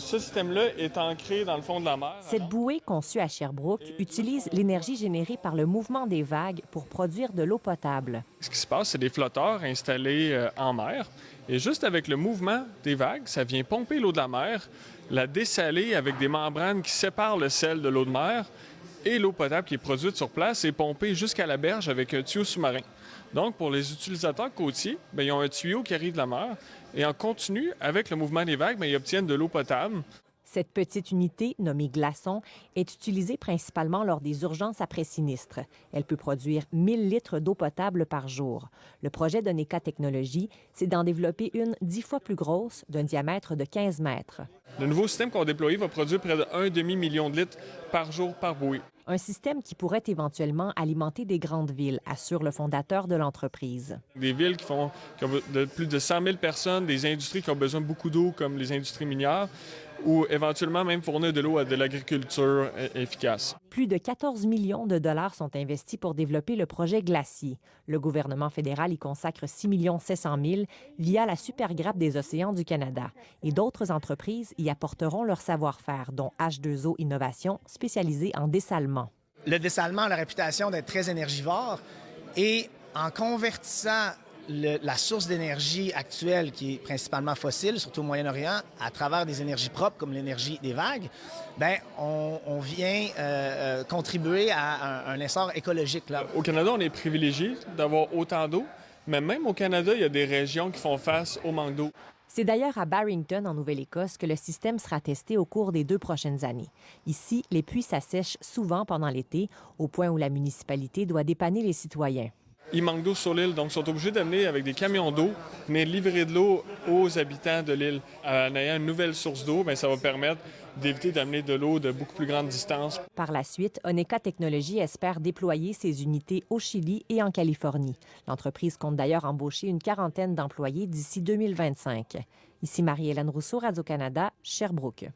Ce système-là est ancré dans le fond de la mer. Cette bouée conçue à Sherbrooke utilise l'énergie générée par le mouvement des vagues pour produire de l'eau potable. Ce qui se passe, c'est des flotteurs installés en mer. Et juste avec le mouvement des vagues, ça vient pomper l'eau de la mer, la dessaler avec des membranes qui séparent le sel de l'eau de mer. Et l'eau potable qui est produite sur place est pompée jusqu'à la berge avec un tuyau sous-marin. Donc, pour les utilisateurs côtiers, bien, ils ont un tuyau qui arrive de la mer et en continu, avec le mouvement des vagues, bien, ils obtiennent de l'eau potable. Cette petite unité, nommée glaçon, est utilisée principalement lors des urgences après sinistre. Elle peut produire 1000 litres d'eau potable par jour. Le projet de NECA Technologies, c'est d'en développer une 10 fois plus grosse, d'un diamètre de 15 mètres. Le nouveau système qu'on a déployé va produire près de 1,5 million de litres par jour par bouée. Un système qui pourrait éventuellement alimenter des grandes villes, assure le fondateur de l'entreprise. Des villes qui ont plus de 100 000 personnes, des industries qui ont besoin de beaucoup d'eau, comme les industries minières, ou éventuellement même fournir de l'eau à de l'agriculture efficace. Plus de 14 millions de dollars sont investis pour développer le projet Glacier. Le gouvernement fédéral y consacre 6 700 000 via la Supergrappe des océans du Canada. Et d'autres entreprises y apporteront leur savoir-faire, dont H2O Innovation, spécialisée en dessalement. Le dessalement a la réputation d'être très énergivore et en convertissant la source d'énergie actuelle, qui est principalement fossile, surtout au Moyen-Orient, à travers des énergies propres comme l'énergie des vagues, bien, on vient contribuer à un essor écologique. Là. Au Canada, on est privilégié d'avoir autant d'eau, mais même au Canada, il y a des régions qui font face au manque d'eau. C'est d'ailleurs à Barrington, en Nouvelle-Écosse, que le système sera testé au cours des 2 prochaines années. Ici, les puits s'assèchent souvent pendant l'été, au point où la municipalité doit dépanner les citoyens. Il manque d'eau sur l'île, donc ils sont obligés d'amener avec des camions d'eau, venir livrer de l'eau aux habitants de l'île. En ayant une nouvelle source d'eau, bien, ça va permettre d'éviter d'amener de l'eau de beaucoup plus grande distance. Par la suite, NECA Technologies espère déployer ses unités au Chili et en Californie. L'entreprise compte d'ailleurs embaucher une quarantaine d'employés d'ici 2025. Ici Marie-Hélène Rousseau, Radio-Canada, Sherbrooke.